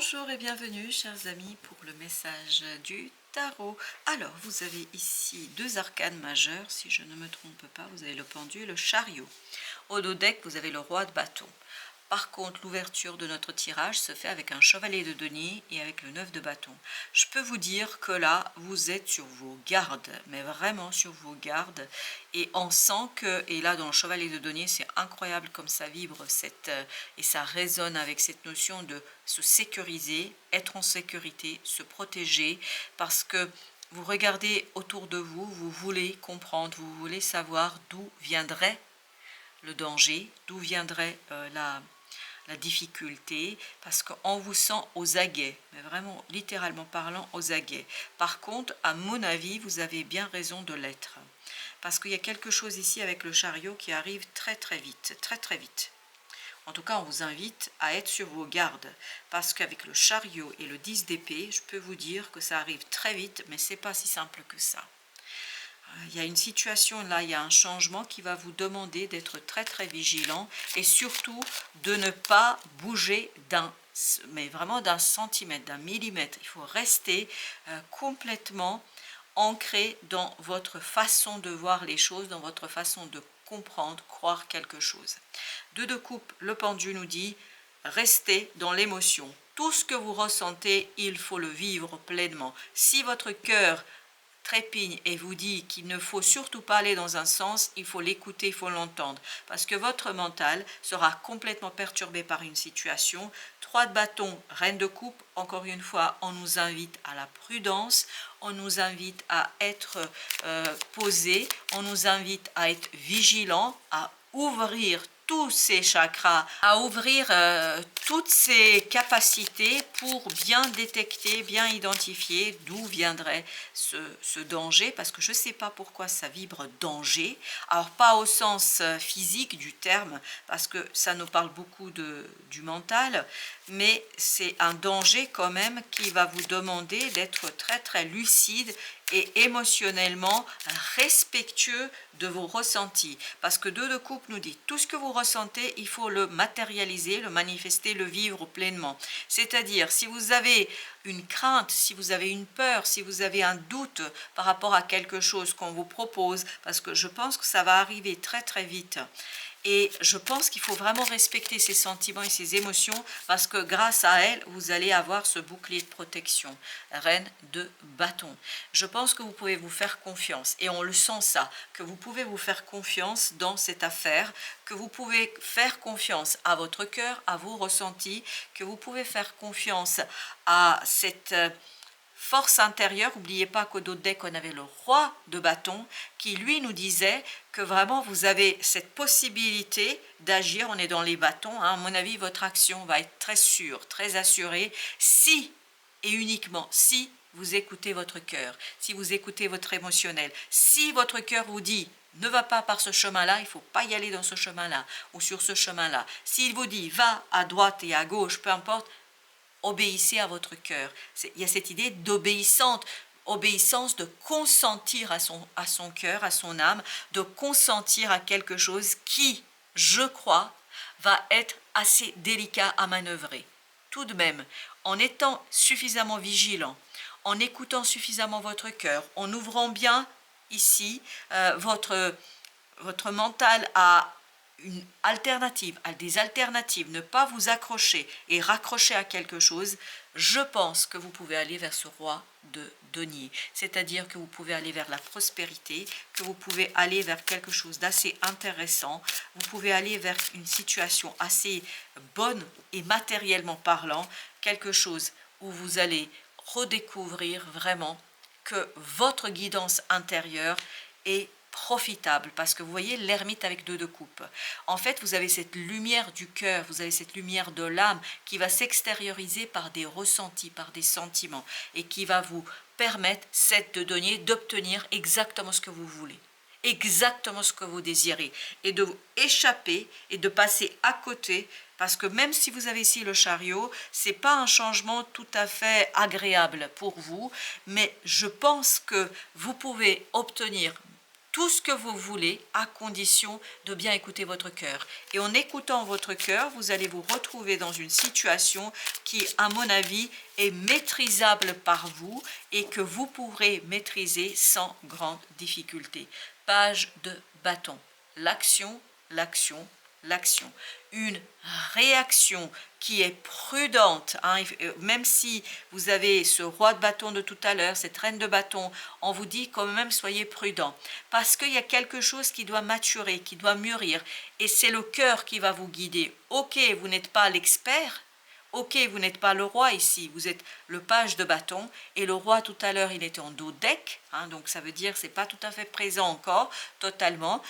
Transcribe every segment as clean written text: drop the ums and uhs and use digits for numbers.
Bonjour et bienvenue chers amis pour le message du tarot. Alors vous avez ici deux arcanes majeures, si je ne me trompe pas, vous avez le pendu et le chariot. Au dos deck vous avez le roi de bâton. Par contre, l'ouverture de notre tirage se fait avec un chevalier de denier et avec le 9 de bâton. Je peux vous dire que là, vous êtes sur vos gardes, mais vraiment sur vos gardes. Et on sent que, et là dans le chevalier de denier, c'est incroyable comme ça vibre et ça résonne avec cette notion de se sécuriser, être en sécurité, se protéger, parce que vous regardez autour de vous, vous voulez comprendre, vous voulez savoir d'où viendrait le danger, d'où viendrait la difficulté, parce qu'on vous sent aux aguets, mais vraiment littéralement parlant aux aguets. Par contre, à mon avis, vous avez bien raison de l'être, parce qu'il y a quelque chose ici avec le chariot qui arrive très très vite, très très vite. En tout cas, on vous invite à être sur vos gardes, parce qu'avec le chariot et le 10 d'épée, je peux vous dire que ça arrive très vite, mais c'est pas si simple que ça. Il y a une situation là, il y a un changement qui va vous demander d'être très très vigilant et surtout de ne pas bouger mais vraiment d'un centimètre, d'un millimètre. Il faut rester complètement ancré dans votre façon de voir les choses, dans votre façon de comprendre, croire quelque chose. Deux de coupe, le pendu nous dit, restez dans l'émotion. Tout ce que vous ressentez, il faut le vivre pleinement. Si votre cœur trépigne et vous dit qu'il ne faut surtout pas aller dans un sens, il faut l'écouter, il faut l'entendre, parce que votre mental sera complètement perturbé par une situation. 3 de bâton, reine de coupe, encore une fois, on nous invite à la prudence, on nous invite à être posé, on nous invite à être vigilant, à ouvrir tous ces chakras, à ouvrir toutes ces capacités pour bien détecter, bien identifier d'où viendrait ce danger, parce que je ne sais pas pourquoi ça vibre danger, alors pas au sens physique du terme, parce que ça nous parle beaucoup du mental, mais c'est un danger quand même qui va vous demander d'être très très lucide et émotionnellement respectueux de vos ressentis, parce que deux de coupe nous dit tout ce que vous ressentez, il faut le matérialiser, le manifester, le vivre pleinement. C'est-à-dire, si vous avez une crainte, si vous avez une peur, si vous avez un doute par rapport à quelque chose qu'on vous propose, parce que je pense que ça va arriver très très vite, et je pense qu'il faut vraiment respecter ses sentiments et ses émotions, parce que grâce à elles, vous allez avoir ce bouclier de protection. Reine de bâton. Je pense que vous pouvez vous faire confiance, et on le sent ça, que vous pouvez vous faire confiance dans cette affaire, que vous pouvez faire confiance à votre cœur, à vos ressentis, que vous pouvez faire confiance à cette force intérieure. N'oubliez pas qu'au dos de deck, on avait le roi de bâton qui, lui, nous disait que vraiment, vous avez cette possibilité d'agir. On est dans les bâtons. À mon avis, votre action va être très sûre, très assurée, si et uniquement si vous écoutez votre cœur, si vous écoutez votre émotionnel. Si votre cœur vous dit ne va pas par ce chemin-là, il ne faut pas y aller dans ce chemin-là ou sur ce chemin-là. S'il vous dit va à droite et à gauche, peu importe, obéissez à votre cœur. Il y a cette idée obéissance, de consentir à son cœur, à son âme, de consentir à quelque chose qui, je crois, va être assez délicat à manœuvrer. Tout de même, en étant suffisamment vigilant, en écoutant suffisamment votre cœur, en ouvrant bien ici votre mental à des alternatives, ne pas vous accrocher et raccrocher à quelque chose, je pense que vous pouvez aller vers ce roi de denier. C'est-à-dire que vous pouvez aller vers la prospérité, que vous pouvez aller vers quelque chose d'assez intéressant, vous pouvez aller vers une situation assez bonne et matériellement parlant, quelque chose où vous allez redécouvrir vraiment que votre guidance intérieure est profitable, parce que vous voyez l'ermite avec deux de coupe. En fait, vous avez cette lumière du cœur, vous avez cette lumière de l'âme qui va s'extérioriser par des ressentis, par des sentiments, et qui va vous permettre, 7 de denier, d'obtenir exactement ce que vous voulez, exactement ce que vous désirez, et de vous échapper et de passer à côté, parce que même si vous avez ici le chariot, c'est pas un changement tout à fait agréable pour vous, mais je pense que vous pouvez obtenir tout ce que vous voulez à condition de bien écouter votre cœur. Et en écoutant votre cœur, vous allez vous retrouver dans une situation qui, à mon avis, est maîtrisable par vous et que vous pourrez maîtriser sans grande difficulté. Page de bâton. L'action, l'action, l'action. Une réaction qui est prudente, hein, même si vous avez ce roi de bâton de tout à l'heure, cette reine de bâton, on vous dit quand même soyez prudent, parce qu'il y a quelque chose qui doit maturer, qui doit mûrir, et c'est le cœur qui va vous guider. Ok, vous n'êtes pas l'expert, ok, vous n'êtes pas le roi ici, vous êtes le page de bâton, et le roi tout à l'heure il était en dodeck, hein, donc ça veut dire c'est pas tout à fait présent encore, totalement.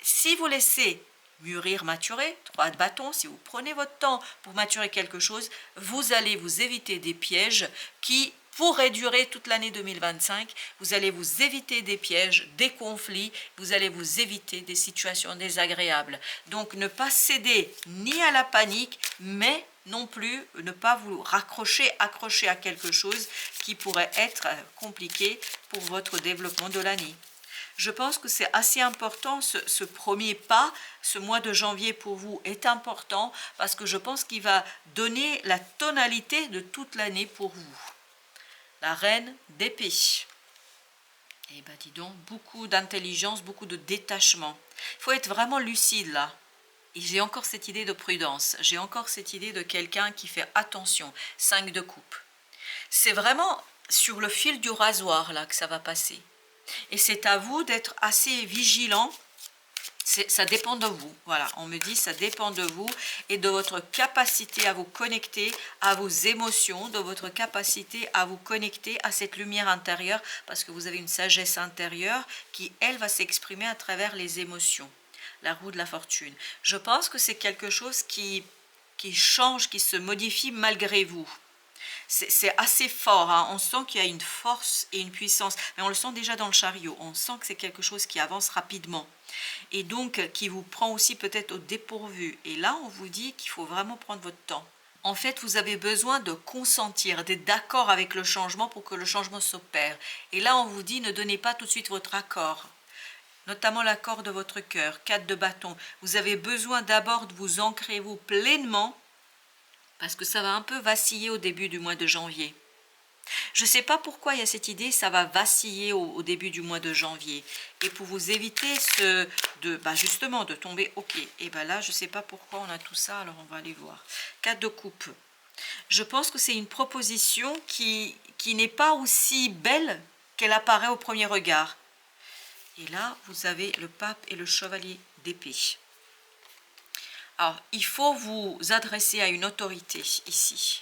Si vous laissez mûrir, maturer, 3 de bâton, si vous prenez votre temps pour maturer quelque chose, vous allez vous éviter des pièges qui pourraient durer toute l'année 2025, vous allez vous éviter des pièges, des conflits, vous allez vous éviter des situations désagréables. Donc ne pas céder ni à la panique, mais non plus ne pas vous accrocher à quelque chose qui pourrait être compliqué pour votre développement de l'année. Je pense que c'est assez important, ce premier pas, ce mois de janvier pour vous est important parce que je pense qu'il va donner la tonalité de toute l'année pour vous. La reine d'épée. Eh bien dis donc, beaucoup d'intelligence, beaucoup de détachement. Il faut être vraiment lucide là. Et j'ai encore cette idée de prudence, j'ai encore cette idée de quelqu'un qui fait attention, 5 de coupe. C'est vraiment sur le fil du rasoir là que ça va passer. Et c'est à vous d'être assez vigilant, ça dépend de vous, voilà, on me dit ça dépend de vous et de votre capacité à vous connecter à vos émotions, de votre capacité à vous connecter à cette lumière intérieure, parce que vous avez une sagesse intérieure qui, elle, va s'exprimer à travers les émotions. La roue de la fortune. Je pense que c'est quelque chose qui change, qui se modifie malgré vous. C'est assez fort, hein. On sent qu'il y a une force et une puissance, mais on le sent déjà dans le chariot, on sent que c'est quelque chose qui avance rapidement, et donc qui vous prend aussi peut-être au dépourvu, et là on vous dit qu'il faut vraiment prendre votre temps. En fait, vous avez besoin de consentir, d'être d'accord avec le changement pour que le changement s'opère, et là on vous dit ne donnez pas tout de suite votre accord, notamment l'accord de votre cœur, 4 de bâton. Vous avez besoin d'abord de vous ancrer vous pleinement, parce que ça va un peu vaciller au début du mois de janvier. Je ne sais pas pourquoi il y a cette idée, ça va vaciller au début du mois de janvier. Et pour vous éviter justement de tomber, ok, et bien là, je ne sais pas pourquoi on a tout ça, alors on va aller voir. 4 de coupe. Je pense que c'est une proposition qui n'est pas aussi belle qu'elle apparaît au premier regard. Et là, vous avez le pape et le chevalier d'épée. Alors, il faut vous adresser à une autorité ici.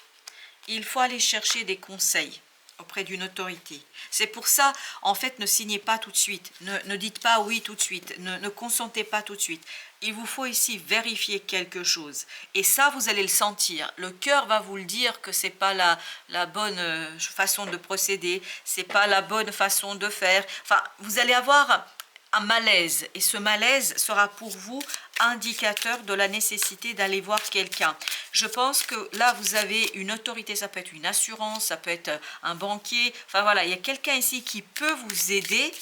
Il faut aller chercher des conseils auprès d'une autorité. C'est pour ça, en fait, ne signez pas tout de suite. Ne dites pas oui tout de suite. Ne consentez pas tout de suite. Il vous faut ici vérifier quelque chose. Et ça, vous allez le sentir. Le cœur va vous le dire que ce n'est pas la bonne façon de procéder. Ce n'est pas la bonne façon de faire. Enfin, vous allez avoir un malaise, et ce malaise sera pour vous indicateur de la nécessité d'aller voir quelqu'un. Je pense que là vous avez une autorité, ça peut être une assurance, ça peut être un banquier, enfin voilà, il y a quelqu'un ici qui peut vous aider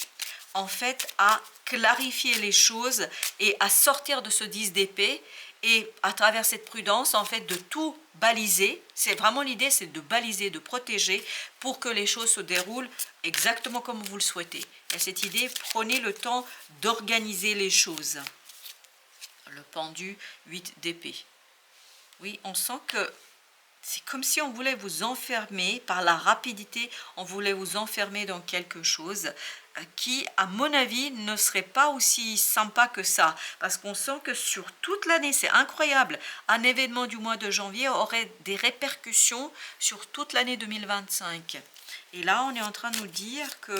en fait à clarifier les choses et à sortir de ce 10 d'épée, et à travers cette prudence en fait de tout baliser. C'est vraiment l'idée, c'est de baliser, de protéger pour que les choses se déroulent exactement comme vous le souhaitez. Et cette idée, prenez le temps d'organiser les choses. Le pendu, 8 d'épée. Oui, on sent que c'est comme si on voulait vous enfermer par la rapidité, on voulait vous enfermer dans quelque chose qui, à mon avis, ne serait pas aussi sympa que ça. Parce qu'on sent que sur toute l'année, c'est incroyable, un événement du mois de janvier aurait des répercussions sur toute l'année 2025. Et là, on est en train de nous dire que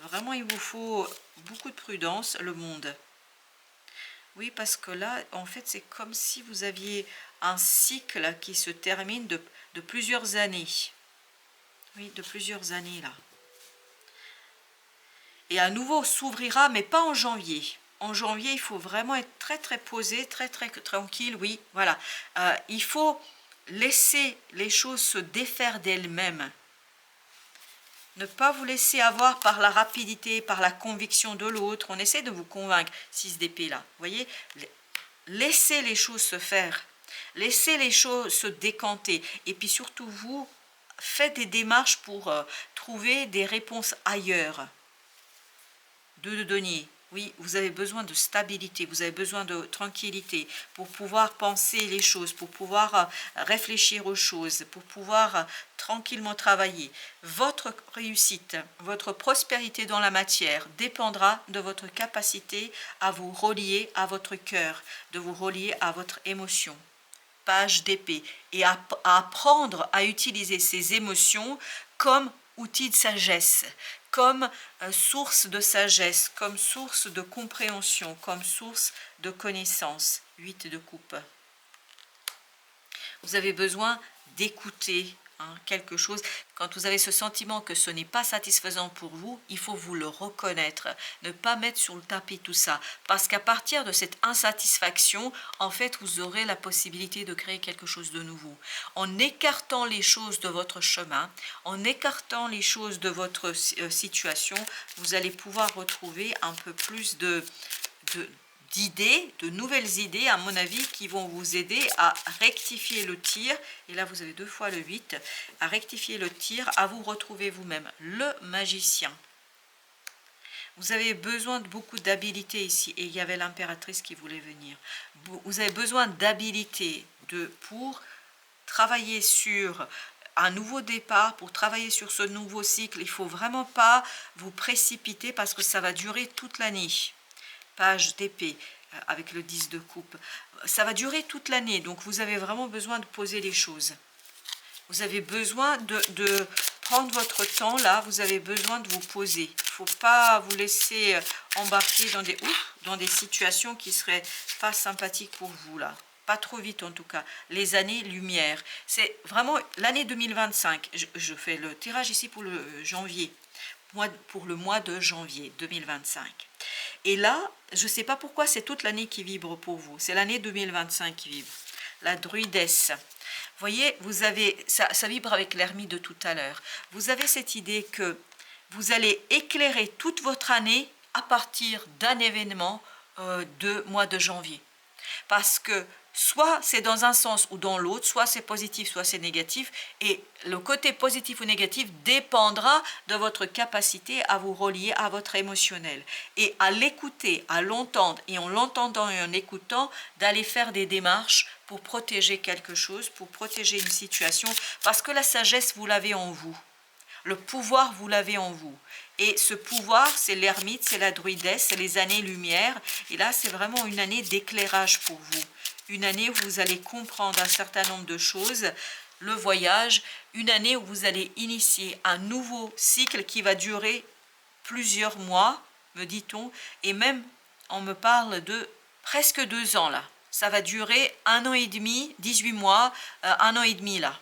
vraiment, il vous faut beaucoup de prudence, le monde. Oui, parce que là, en fait, c'est comme si vous aviez un cycle qui se termine de plusieurs années. Oui, de plusieurs années, là. Et à nouveau s'ouvrira, mais pas en janvier. En janvier, il faut vraiment être très, très posé, très, très tranquille, oui, voilà. Il faut laisser les choses se défaire d'elles-mêmes. Ne pas vous laisser avoir par la rapidité, par la conviction de l'autre. On essaie de vous convaincre, 6 d'épée là. Vous voyez, laissez les choses se faire. Laissez les choses se décanter. Et puis surtout, vous, faites des démarches pour trouver des réponses ailleurs. 2 de denier. Oui, vous avez besoin de stabilité, vous avez besoin de tranquillité pour pouvoir penser les choses, pour pouvoir réfléchir aux choses, pour pouvoir tranquillement travailler. Votre réussite, votre prospérité dans la matière dépendra de votre capacité à vous relier à votre cœur, de vous relier à votre émotion. Page d'épée. Et à apprendre à utiliser ces émotions comme outil de sagesse, comme source de sagesse, comme source de compréhension, comme source de connaissance. 8 de coupe. Vous avez besoin d'écouter quelque chose. Quand vous avez ce sentiment que ce n'est pas satisfaisant pour vous, il faut vous le reconnaître, ne pas mettre sur le tapis tout ça, parce qu'à partir de cette insatisfaction, en fait, vous aurez la possibilité de créer quelque chose de nouveau. En écartant les choses de votre chemin, en écartant les choses de votre situation, vous allez pouvoir retrouver un peu plus d'idées, de nouvelles idées, à mon avis, qui vont vous aider à rectifier le tir. Et là, vous avez 2 fois le 8, à rectifier le tir, à vous retrouver vous-même. Le magicien. Vous avez besoin de beaucoup d'habilité ici. Et il y avait l'impératrice qui voulait venir. Vous avez besoin d'habilité pour travailler sur un nouveau départ, pour travailler sur ce nouveau cycle. Il ne faut vraiment pas vous précipiter parce que ça va durer toute l'année. Page d'épée avec le 10 de coupe. Ça va durer toute l'année, donc vous avez vraiment besoin de poser les choses. Vous avez besoin de prendre votre temps, là, vous avez besoin de vous poser. Il ne faut pas vous laisser embarquer dans des situations qui ne seraient pas sympathiques pour vous, là. Pas trop vite en tout cas. Les années lumière. C'est vraiment l'année 2025. Je fais le tirage ici pour le janvier. Pour le mois de janvier 2025. Et là, je ne sais pas pourquoi c'est toute l'année qui vibre pour vous. C'est l'année 2025 qui vibre. La druidesse. Vous voyez, vous avez, ça vibre avec l'ermite de tout à l'heure. Vous avez cette idée que vous allez éclairer toute votre année à partir d'un événement de mois de janvier. Parce que soit c'est dans un sens ou dans l'autre, soit c'est positif, soit c'est négatif, et le côté positif ou négatif dépendra de votre capacité à vous relier à votre émotionnel. Et à l'écouter, à l'entendre, et en l'entendant et en écoutant, d'aller faire des démarches pour protéger quelque chose, pour protéger une situation, parce que la sagesse, vous l'avez en vous. Le pouvoir, vous l'avez en vous. Et ce pouvoir, c'est l'ermite, c'est la druidesse, c'est les années-lumière. Et là, c'est vraiment une année d'éclairage pour vous. Une année où vous allez comprendre un certain nombre de choses, le voyage, une année où vous allez initier un nouveau cycle qui va durer plusieurs mois, me dit-on, et même, on me parle de presque 2 ans là. Ça va durer 1 an et demi, 18 mois, 1 an et demi là.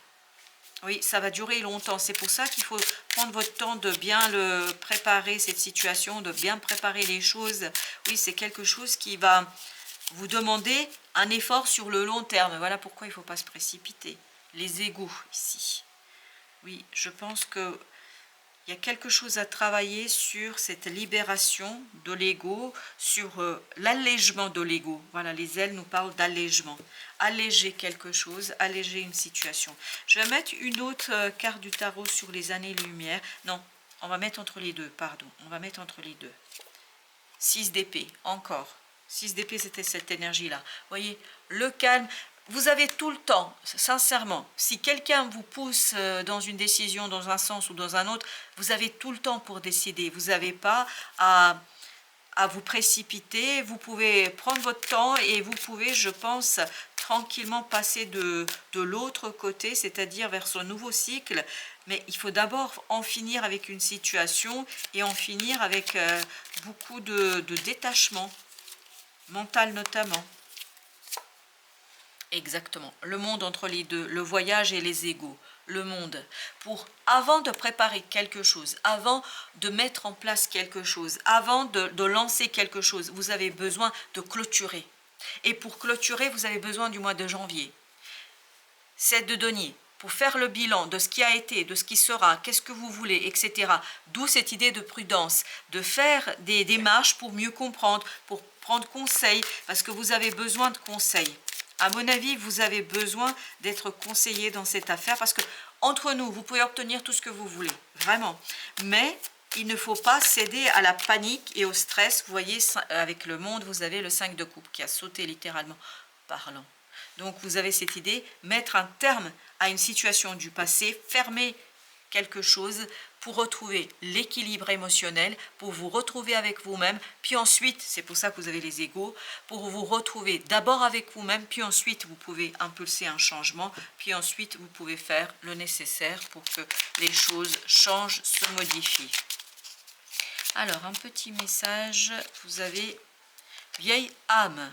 Oui, ça va durer longtemps. C'est pour ça qu'il faut prendre votre temps de bien préparer cette situation, de bien préparer les choses. Oui, c'est quelque chose qui va vous demander un effort sur le long terme. Voilà pourquoi il ne faut pas se précipiter. Les égos ici. Oui, je pense que il y a quelque chose à travailler sur cette libération de l'ego, sur l'allègement de l'ego. Voilà, les ailes nous parlent d'allègement. Alléger quelque chose, alléger une situation. Je vais mettre une autre carte du tarot sur les années-lumière. Non, on va mettre entre les deux, pardon. On va mettre entre les deux. 6 d'épée, encore. 6 d'épée, c'était cette énergie-là. Vous voyez, le calme. Vous avez tout le temps, sincèrement, si quelqu'un vous pousse dans une décision, dans un sens ou dans un autre, vous avez tout le temps pour décider. Vous n'avez pas à vous précipiter. Vous pouvez prendre votre temps et vous pouvez, je pense, tranquillement passer de l'autre côté, c'est-à-dire vers ce nouveau cycle. Mais il faut d'abord en finir avec une situation et en finir avec beaucoup de détachement, mental notamment. Exactement, le monde entre les deux, le voyage et les égos, le monde. Avant de préparer quelque chose, avant de mettre en place quelque chose, avant de lancer quelque chose, vous avez besoin de clôturer. Et pour clôturer, vous avez besoin du mois de janvier. 7 de denier. pour faire le bilan de ce qui a été, de ce qui sera, qu'est-ce que vous voulez, etc. D'où cette idée de prudence, de faire des démarches pour mieux comprendre, pour prendre conseil, parce que vous avez besoin de conseils. À mon avis, vous avez besoin d'être conseillé dans cette affaire, parce que entre nous, vous pouvez obtenir tout ce que vous voulez, vraiment. Mais il ne faut pas céder à la panique et au stress. Vous voyez, avec le monde, vous avez le 5 de coupe qui a sauté littéralement parlant. Donc vous avez cette idée, mettre un terme à une situation du passé, fermer quelque chose pour retrouver l'équilibre émotionnel, pour vous retrouver avec vous-même, puis ensuite, c'est pour ça que vous avez les égos, pour vous retrouver d'abord avec vous-même, puis ensuite vous pouvez impulser un changement, puis ensuite vous pouvez faire le nécessaire pour que les choses changent, se modifient. Alors, un petit message, vous avez « Vieille âme ».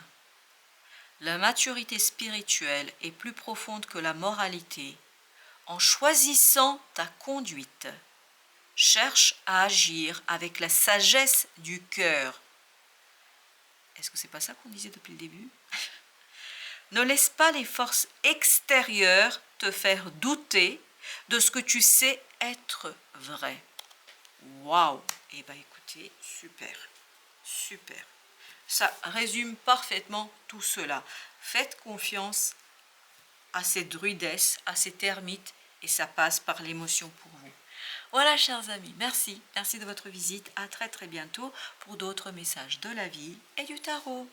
La maturité spirituelle est plus profonde que la moralité. En choisissant ta conduite, cherche à agir avec la sagesse du cœur. Est-ce que c'est pas ça qu'on disait depuis le début? Ne laisse pas les forces extérieures te faire douter de ce que tu sais être vrai. Waouh! Eh bien écoutez, super, super. Ça résume parfaitement tout cela. Faites confiance à cette druidesse, à ces termites, et ça passe par l'émotion pour vous. Voilà, chers amis, merci. Merci de votre visite. À très très bientôt pour d'autres messages de la vie et du tarot.